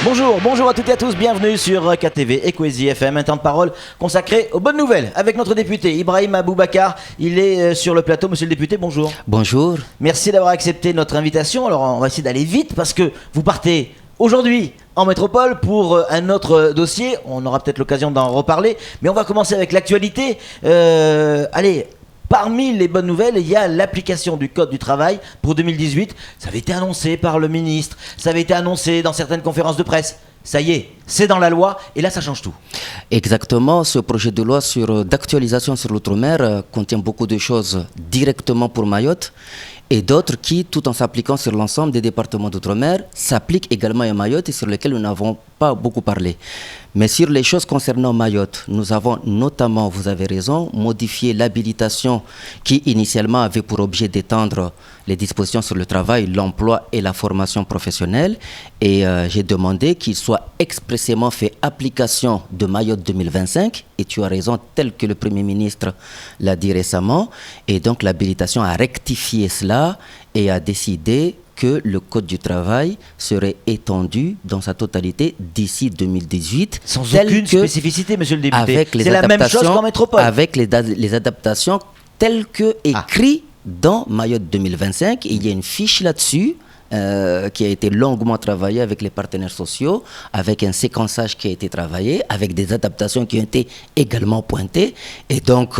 Bonjour à toutes et à tous, bienvenue sur KTV Equazi FM, un temps de parole consacré aux bonnes nouvelles avec notre député Ibrahim Aboubacar. Il est sur le plateau, monsieur le député, bonjour. Bonjour. Merci d'avoir accepté notre invitation. Alors on va essayer d'aller vite parce que vous partez aujourd'hui en métropole pour un autre dossier. On aura peut-être l'occasion d'en reparler, mais on va commencer avec l'actualité. Allez, parmi les bonnes nouvelles, il y a l'application du Code du travail pour 2018. Ça avait été annoncé par le ministre, ça avait été annoncé dans certaines conférences de presse. Ça y est, c'est dans la loi et là ça change tout. Exactement, ce projet de loi d'actualisation sur l'outre-mer contient beaucoup de choses directement pour Mayotte et d'autres qui, tout en s'appliquant sur l'ensemble des départements d'outre-mer, s'appliquent également à Mayotte et sur lesquels nous n'avons pas beaucoup parlé. Mais sur les choses concernant Mayotte, nous avons notamment, vous avez raison, modifié l'habilitation qui initialement avait pour objet d'étendre les dispositions sur le travail, l'emploi et la formation professionnelle. Et j'ai demandé qu'il soit expressément fait application de Mayotte 2025. Et tu as raison, tel que le Premier ministre l'a dit récemment. Et donc l'habilitation a rectifié cela et a décidé que le Code du travail serait étendu dans sa totalité d'ici 2018. Sans aucune spécificité, monsieur le député. C'est la même chose qu'en métropole. Avec les adaptations telles que écrites dans Mayotte 2025. Il y a une fiche là-dessus qui a été longuement travaillée avec les partenaires sociaux, avec un séquençage qui a été travaillé, avec des adaptations qui ont été également pointées. Et donc,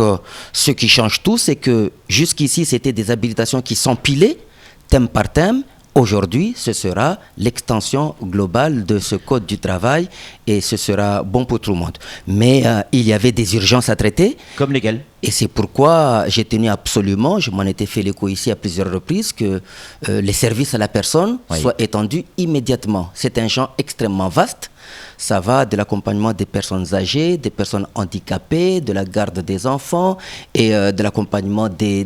ce qui change tout, c'est que jusqu'ici, c'était des habilitations qui s'empilaient, thème par thème. Aujourd'hui, ce sera l'extension globale de ce Code du travail et ce sera bon pour tout le monde. Mais il y avait des urgences à traiter. Comme lesquelles ? Et c'est pourquoi j'ai tenu absolument, je m'en étais fait l'écho ici à plusieurs reprises, que les services à la personne soient étendus immédiatement. C'est un champ extrêmement vaste. Ça va de l'accompagnement des personnes âgées, des personnes handicapées, de la garde des enfants et de l'accompagnement des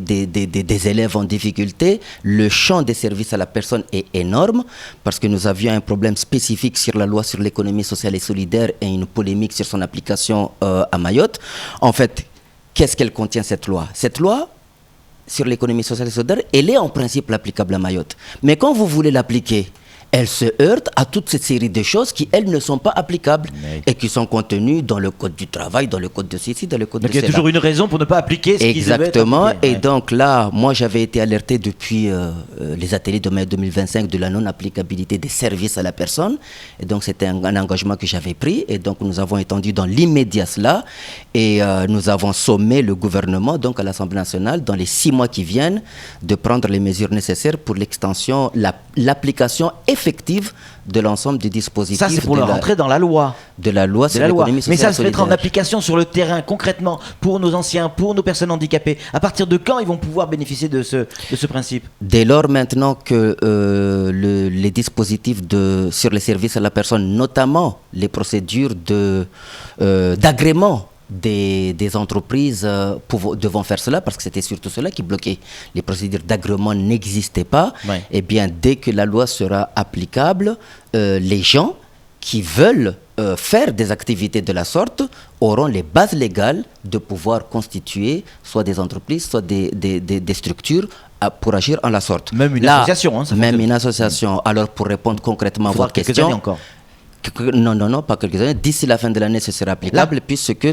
élèves en difficulté. Le champ des services à la personne est énorme parce que nous avions un problème spécifique sur la loi sur l'économie sociale et solidaire et une polémique sur son application à Mayotte. En fait, qu'est-ce qu'elle contient cette loi ? Cette loi sur l'économie sociale et solidaire, elle est en principe applicable à Mayotte. Mais quand vous voulez l'appliquer, elle se heurte à toute cette série de choses qui, elles, ne sont pas applicables et qui sont contenues dans le Code du travail, dans le Code de ceci, dans le Code de cela. Donc il y a toujours une raison pour ne pas appliquer ce qui devait être appliqué. Exactement. Et donc là, moi, j'avais été alerté depuis les ateliers de mai 2025 de la non-applicabilité des services à la personne. Et donc, c'était un engagement que j'avais pris. Et donc, nous avons étendu dans l'immédiat cela. Et nous avons sommé le gouvernement, donc à l'Assemblée nationale, dans les 6 mois qui viennent, de prendre les mesures nécessaires pour l'extension, l'application effective de l'ensemble des dispositifs. Ça, c'est pour le rentrer dans la loi. De la loi sur l'économie sociale. Mais ça se mettra en application sur le terrain, concrètement, pour nos anciens, pour nos personnes handicapées. À partir de quand ils vont pouvoir bénéficier de ce principe ? Dès lors maintenant que les dispositifs sur les services à la personne, notamment les procédures d'agrément des entreprises devant faire cela, parce que c'était surtout cela qui bloquait. Les procédures d'agrément n'existaient pas. Et bien, dès que la loi sera applicable, les gens qui veulent faire des activités de la sorte auront les bases légales de pouvoir constituer soit des entreprises, soit des structures pour agir en la sorte. Même une association. Même une association. Alors, pour répondre concrètement à votre question... encore. Non, pas quelques années. D'ici la fin de l'année, ce sera applicable, puisque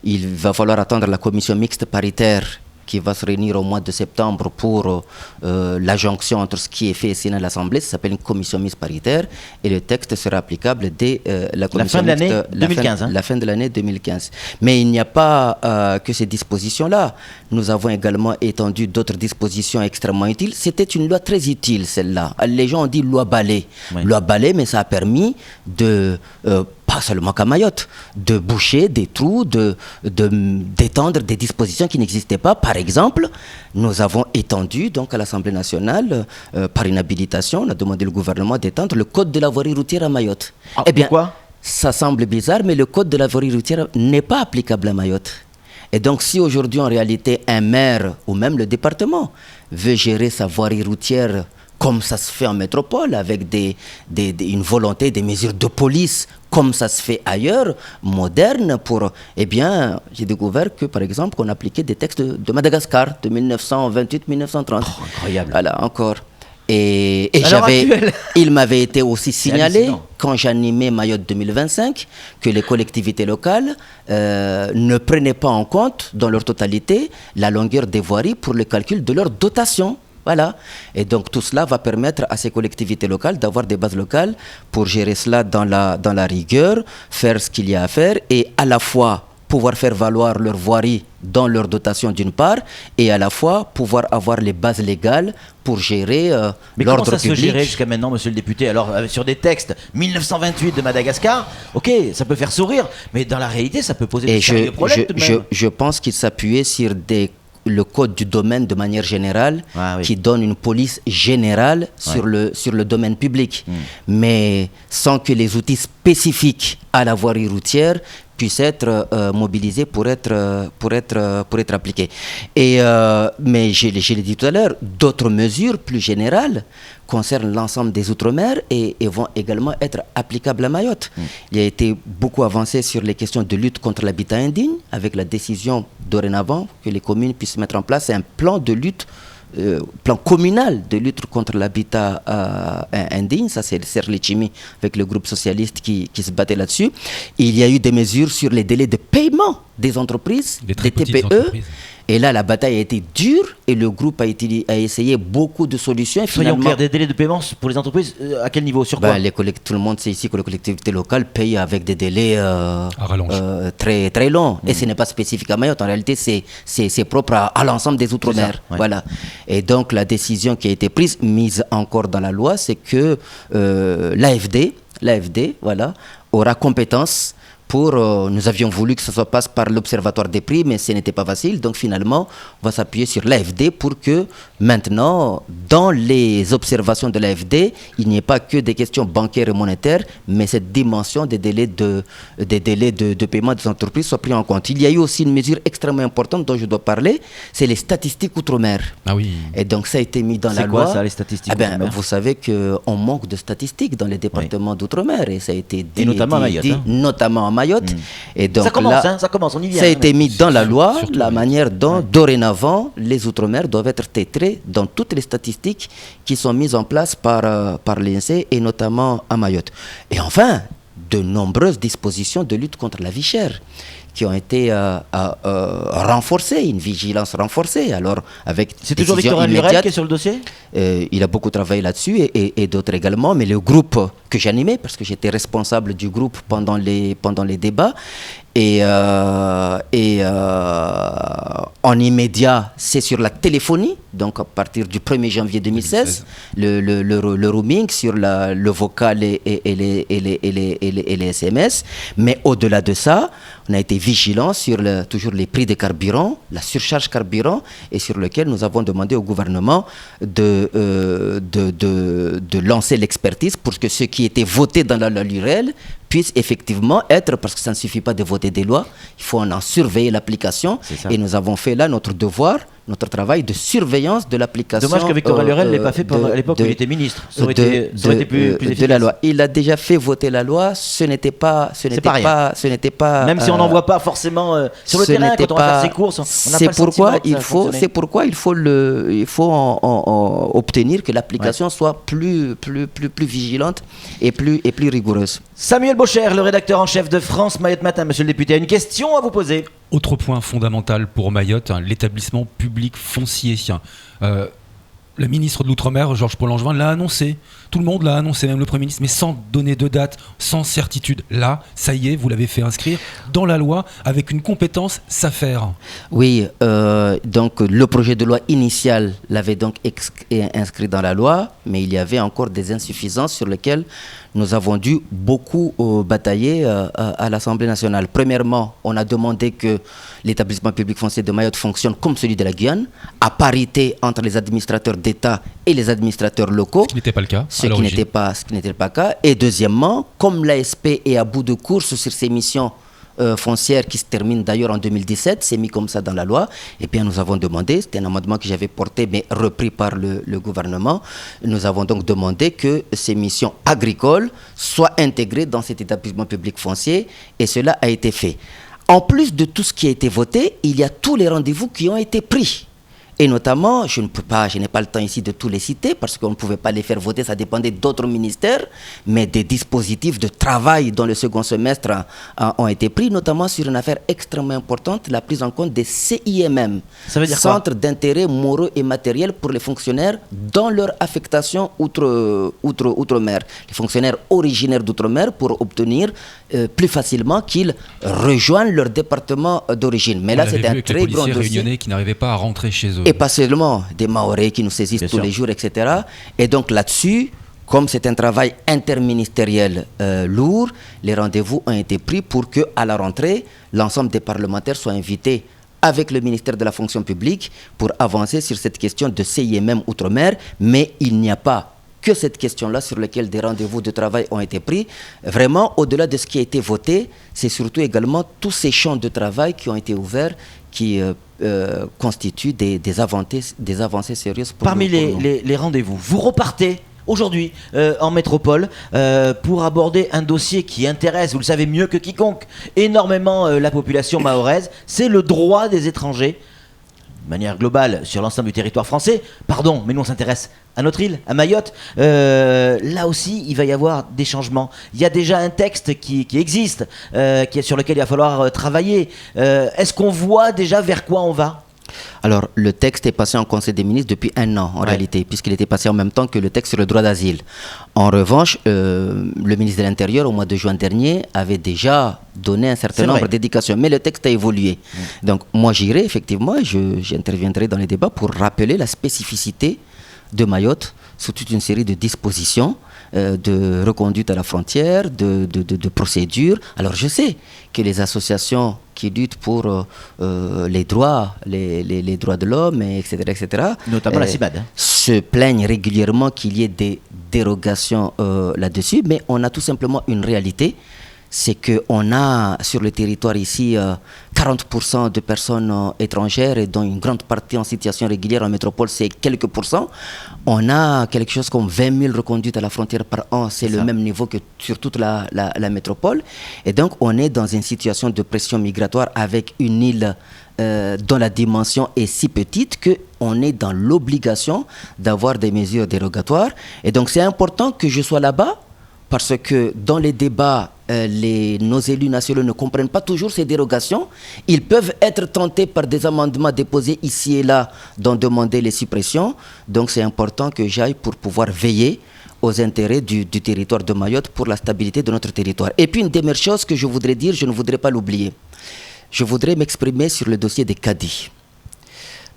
il va falloir attendre la commission mixte paritaire qui va se réunir au mois de septembre pour la jonction entre ce qui est fait ici à l'Assemblée. Ça s'appelle une commission mixte paritaire et le texte sera applicable dès la commission mixte. La fin de l'année 2015. La fin de l'année 2015. Mais il n'y a pas que ces dispositions-là. Nous avons également étendu d'autres dispositions extrêmement utiles. C'était une loi très utile, celle-là. Les gens ont dit loi balai. Loi balai, mais ça a permis de... pas seulement qu'à Mayotte, de boucher des trous, d'étendre des dispositions qui n'existaient pas. Par exemple, nous avons étendu donc à l'Assemblée nationale, par une habilitation, on a demandé au gouvernement d'étendre le code de la voirie routière à Mayotte. Pourquoi ? Ça semble bizarre, mais le code de la voirie routière n'est pas applicable à Mayotte. Et donc, si aujourd'hui, en réalité, un maire ou même le département veut gérer sa voirie routière comme ça se fait en métropole, avec une volonté, des mesures de police, comme ça se fait ailleurs, modernes, eh bien, j'ai découvert que, par exemple, qu'on appliquait des textes de Madagascar, de 1928-1930. Incroyable. Voilà, encore. Et il m'avait été aussi signalé, quand j'animais Mayotte 2025, que les collectivités locales ne prenaient pas en compte, dans leur totalité, la longueur des voiries pour le calcul de leur dotation. Voilà. Et donc tout cela va permettre à ces collectivités locales d'avoir des bases locales pour gérer cela dans la rigueur, faire ce qu'il y a à faire et à la fois pouvoir faire valoir leur voirie dans leur dotation d'une part et à la fois pouvoir avoir les bases légales pour gérer l'ordre public. Mais comment ça se gérait jusqu'à maintenant, monsieur le député? Alors, sur des textes 1928 de Madagascar, ok, ça peut faire sourire, mais dans la réalité, ça peut poser des sérieux problèmes tout de même. Je pense qu'il s'appuyait sur le code du domaine de manière générale, qui donne une police générale sur le domaine public, mais sans que les outils spécifiques à la voirie routière puissent être mobilisés pour être appliqués. Mais je l'ai dit tout à l'heure, d'autres mesures plus générales concernent l'ensemble des Outre-mer et vont également être applicables à Mayotte. Il y a été beaucoup avancé sur les questions de lutte contre l'habitat indigne, avec la décision dorénavant que les communes puissent mettre en place un plan de lutte, plan communal de lutte contre l'habitat indigne. Ça, c'est Serge Letchimy avec le groupe socialiste qui se battait là-dessus. Il y a eu des mesures sur les délais de paiement des entreprises, des TPE. Entreprises. Et là, la bataille a été dure et le groupe a essayé beaucoup de solutions. Soyons clairs, des délais de paiement pour les entreprises, à quel niveau? Sur quoi? Tout le monde sait ici que les collectivités locales payent avec des délais très, très longs. Et ce n'est pas spécifique à Mayotte. En réalité, c'est propre à l'ensemble des Outre-mer. Voilà. Et donc, la décision qui a été prise, mise encore dans la loi, c'est que l'AFD, aura compétence pour, nous avions voulu que ça passe par l'Observatoire des prix, mais ce n'était pas facile. Donc finalement, on va s'appuyer sur l'AFD pour que maintenant, dans les observations de l'AFD, il n'y ait pas que des questions bancaires et monétaires, mais cette dimension des délais de paiement des entreprises soit prise en compte. Il y a eu aussi une mesure extrêmement importante dont je dois parler, c'est les statistiques outre-mer. Ah oui. Et donc ça a été mis dans la loi. C'est quoi ça, les statistiques outre-mer? Vous savez qu'on manque de statistiques dans les départements d'outre-mer, et ça a été dit, et notamment à Mayotte. Notamment à Mayotte. Et donc ça commence, on y vient. Ça a été mis dans la loi, la manière dont, dorénavant, les Outre-mer doivent être titrés dans toutes les statistiques qui sont mises en place par l'INSEE et notamment à Mayotte. Et enfin, de nombreuses dispositions de lutte contre la vie chère qui ont été renforcées, une vigilance renforcée. Alors, avec c'est toujours Victorin Lurel qui est sur le dossier? Il a beaucoup travaillé là-dessus et d'autres également, mais le groupe que j'animais, parce que j'étais responsable du groupe pendant les débats, et en immédiat, c'est sur la téléphonie, donc à partir du 1er janvier 2016, le roaming sur le vocal et les SMS. Mais au-delà de ça, on a été vigilant sur toujours les prix des carburants, la surcharge carburant, et sur lequel nous avons demandé au gouvernement de lancer l'expertise pour que ce qui était voté dans la loi Lurel puisse effectivement être, parce que ça ne suffit pas de voter des lois, il faut en surveiller l'application. Et nous avons fait là notre devoir, notre travail de surveillance de l'application. Dommage que Victorin Lurel ne l'ait pas fait à l'époque où il était ministre. Ça aurait été plus efficace. De la loi. Il a déjà fait voter la loi, ce n'était pas. Même si on n'en voit pas forcément sur le terrain quand on va faire ses courses, c'est pourquoi il faut obtenir que l'application soit plus vigilante et plus rigoureuse. Samuel Bocher, le rédacteur en chef de France Mayotte Matin. Monsieur le député, a une question à vous poser. Autre point fondamental pour Mayotte, l'établissement public foncier. Le ministre de l'Outre-mer, Georges Paul-Langevin, l'a annoncé. Tout le monde l'a annoncé, même le Premier ministre, mais sans donner de date, sans certitude. Là, ça y est, vous l'avez fait inscrire dans la loi avec une compétence SAFER. Oui, donc le projet de loi initial l'avait donc inscrit dans la loi, mais il y avait encore des insuffisances sur lesquelles nous avons dû beaucoup batailler à l'Assemblée nationale. Premièrement, on a demandé que l'établissement public foncier de Mayotte fonctionne comme celui de la Guyane, à parité entre les administrateurs d'État et les administrateurs locaux. Ce qui n'était pas le cas. Ce qui n'était pas le cas. Et deuxièmement, comme l'ASP est à bout de course sur ses missions foncières qui se terminent d'ailleurs en 2017, c'est mis comme ça dans la loi, et bien nous avons demandé, c'était un amendement que j'avais porté mais repris par le gouvernement, nous avons donc demandé que ces missions agricoles soient intégrées dans cet établissement public foncier, et cela a été fait. En plus de tout ce qui a été voté, il y a tous les rendez-vous qui ont été pris. Et notamment, je n'ai pas le temps ici de tous les citer parce qu'on ne pouvait pas les faire voter, ça dépendait d'autres ministères, mais des dispositifs de travail dans le second semestre ont été pris, notamment sur une affaire extrêmement importante, la prise en compte des CIMM, ça veut dire Centres d'intérêt moraux et matériels pour les fonctionnaires dans leur affectation outre-mer. Les fonctionnaires originaires d'outre-mer pour obtenir plus facilement qu'ils rejoignent leur département d'origine. Mais là, c'était un très grand dossier. Réunionnais qui n'arrivaient pas à rentrer chez eux. Et pas seulement des Mahorais qui nous saisissent tous les jours, etc. Et donc là-dessus, comme c'est un travail interministériel lourd, les rendez-vous ont été pris pour qu'à la rentrée, l'ensemble des parlementaires soient invités avec le ministère de la fonction publique pour avancer sur cette question de CIMM Outre-mer. Mais il n'y a pas que cette question-là sur laquelle des rendez-vous de travail ont été pris. Vraiment, au-delà de ce qui a été voté, c'est surtout également tous ces champs de travail qui ont été ouverts qui constituent des avancées sérieuses pour Parmi les rendez-vous, vous repartez aujourd'hui en métropole pour aborder un dossier qui intéresse, vous le savez mieux que quiconque, énormément la population mahoraise, c'est le droit des étrangers, de manière globale sur l'ensemble du territoire français. Pardon, mais nous on s'intéresse à notre île, à Mayotte. Là aussi, il va y avoir des changements. Il y a déjà un texte qui existe, sur lequel il va falloir travailler. Est-ce qu'on voit déjà vers quoi on va ? Alors, le texte est passé en Conseil des ministres depuis 1 an, en réalité, puisqu'il était passé en même temps que le texte sur le droit d'asile. En revanche, le ministre de l'Intérieur, au mois de juin dernier, avait déjà donné un certain nombre d'indications. Mais le texte a évolué. Donc, moi, j'irai, effectivement, j'interviendrai dans les débats pour rappeler la spécificité de Mayotte sous toute une série de dispositions de reconduite à la frontière, de procédures. Alors je sais que les associations qui luttent pour les droits de l'homme, etc., notamment la CIBAD, se plaignent régulièrement qu'il y ait des dérogations là-dessus, mais on a tout simplement une réalité. C'est qu'on a sur le territoire ici 40% de personnes étrangères et dont une grande partie en situation régulière. En métropole, c'est quelques pourcents. On a quelque chose comme 20 000 reconduites à la frontière par an. C'est le même niveau que sur toute la métropole. Et donc, on est dans une situation de pression migratoire avec une île dont la dimension est si petite qu'on est dans l'obligation d'avoir des mesures dérogatoires. Et donc, c'est important que je sois là-bas parce que dans les débats, nos élus nationaux ne comprennent pas toujours ces dérogations. Ils peuvent être tentés par des amendements déposés ici et là d'en demander les suppressions. Donc c'est important que j'aille pour pouvoir veiller aux intérêts du territoire de Mayotte pour la stabilité de notre territoire. Et puis une dernière chose que je voudrais dire, je ne voudrais pas l'oublier. Je voudrais m'exprimer sur le dossier des cadis.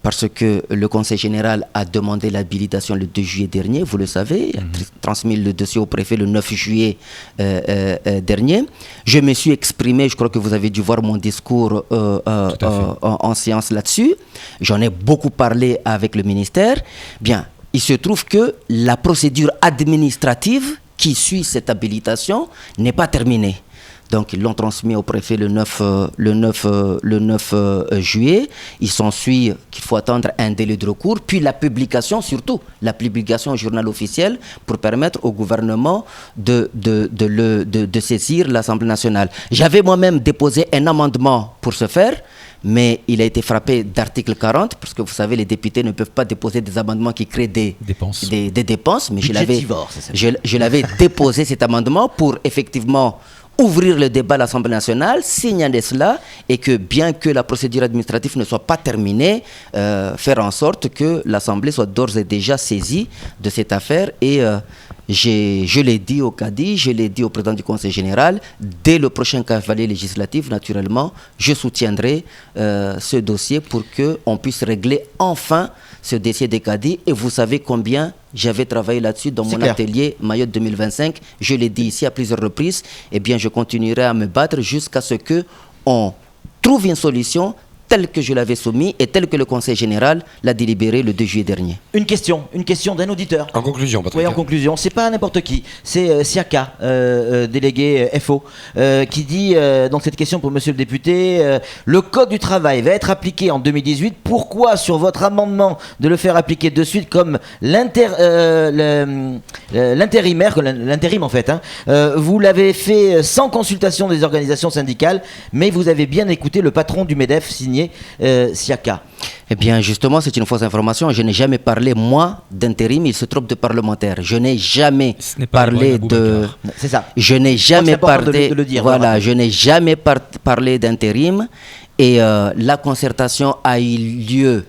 Parce que le Conseil général a demandé l'habilitation le 2 juillet dernier, vous le savez, il a transmis le dossier au préfet le 9 juillet dernier. Je me suis exprimé, je crois que vous avez dû voir mon discours en séance là-dessus. J'en ai beaucoup parlé avec le ministère. Bien, il se trouve que la procédure administrative qui suit cette habilitation n'est pas terminée. Donc, ils l'ont transmis au préfet le 9 juillet. Il s'ensuit qu'il faut attendre un délai de recours, puis la publication, surtout la publication au journal officiel pour permettre au gouvernement de saisir l'Assemblée nationale. J'avais moi-même déposé un amendement pour ce faire, mais il a été frappé d'article 40, parce que vous savez, les députés ne peuvent pas déposer des amendements qui créent des dépenses. Mais je l'avais déposé cet amendement pour effectivement ouvrir le débat à l'Assemblée nationale, signaler cela et que bien que la procédure administrative ne soit pas terminée, faire en sorte que l'Assemblée soit d'ores et déjà saisie de cette affaire. Et je l'ai dit au Cadi, je l'ai dit au président du Conseil général, dès le prochain cavalier législatif, naturellement, je soutiendrai ce dossier pour qu'on puisse régler enfin ce dossier des Cadi. Et vous savez combien j'avais travaillé là-dessus dans mon atelier Mayotte 2025. Je l'ai dit ici à plusieurs reprises. Eh bien, je continuerai à me battre jusqu'à ce qu'on trouve une solution telle que je l'avais soumis et telle que le Conseil général l'a délibéré le 2 juillet dernier. Une question d'un auditeur. En conclusion, Patrick. Oui, en conclusion. C'est pas n'importe qui. C'est Siaka, délégué FO, qui dit dans cette question pour monsieur le député, le Code du travail va être appliqué en 2018. Pourquoi sur votre amendement de le faire appliquer de suite comme l'intérimaire, l'intérim en fait, vous l'avez fait sans consultation des organisations syndicales, mais vous avez bien écouté le patron du MEDEF signé Siaka. Eh bien, justement, c'est une fausse information. Je n'ai jamais parlé, moi, d'intérim. Il se trompe de parlementaire. Je n'ai jamais parlé de... C'est ça. Je n'ai jamais parlé... de le dire, voilà, je n'ai jamais parlé d'intérim. Et la concertation a eu lieu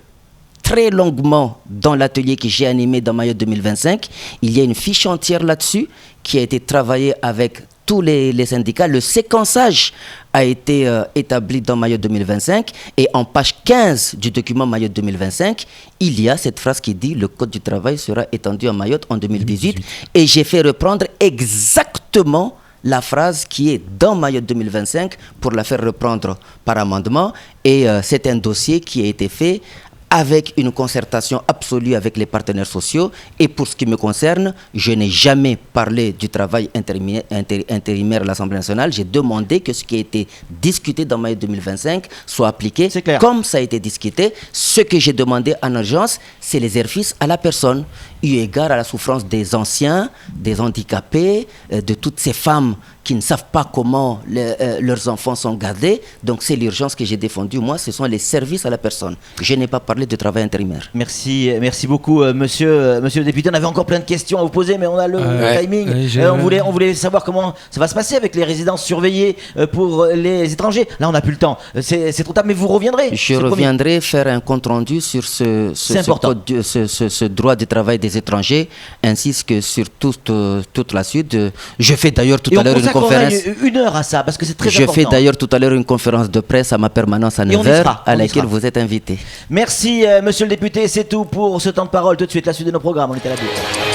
très longuement dans l'atelier que j'ai animé dans Mayotte 2025. Il y a une fiche entière là-dessus qui a été travaillée avec tous les syndicats. Le séquençage a été établi dans Mayotte 2025 et en page 15 du document Mayotte 2025, il y a cette phrase qui dit « Le Code du travail sera étendu à Mayotte en 2018 » et j'ai fait reprendre exactement la phrase qui est dans Mayotte 2025 pour la faire reprendre par amendement et c'est un dossier qui a été fait avec une concertation absolue avec les partenaires sociaux. Et pour ce qui me concerne, je n'ai jamais parlé du travail intérimaire à l'Assemblée nationale. J'ai demandé que ce qui a été discuté dans Mayotte 2025 soit appliqué comme ça a été discuté. Ce que j'ai demandé en urgence, c'est les exercices à la personne, eu égard à la souffrance des anciens, des handicapés, de toutes ces femmes qui ne savent pas comment leurs enfants sont gardés. Donc c'est l'urgence que j'ai défendue. Moi, ce sont les services à la personne. Je n'ai pas parlé de travail intérimaire. Merci beaucoup, monsieur le député. On avait encore plein de questions à vous poser, mais on a le timing. On voulait savoir comment ça va se passer avec les résidences surveillées pour les étrangers. Là, on n'a plus le temps. C'est trop tard, mais vous reviendrez. Je reviendrai faire un compte rendu sur ce droit du travail des étrangers, ainsi que sur toute la suite. Je fais d'ailleurs tout à l'heure une conférence. Une heure à ça, parce que c'est très important. Je fais d'ailleurs tout à l'heure une conférence de presse à ma permanence à 9h, à laquelle vous êtes invité. Merci, monsieur le député. C'est tout pour ce temps de parole. Tout de suite, la suite de nos programmes. On est à la boucle.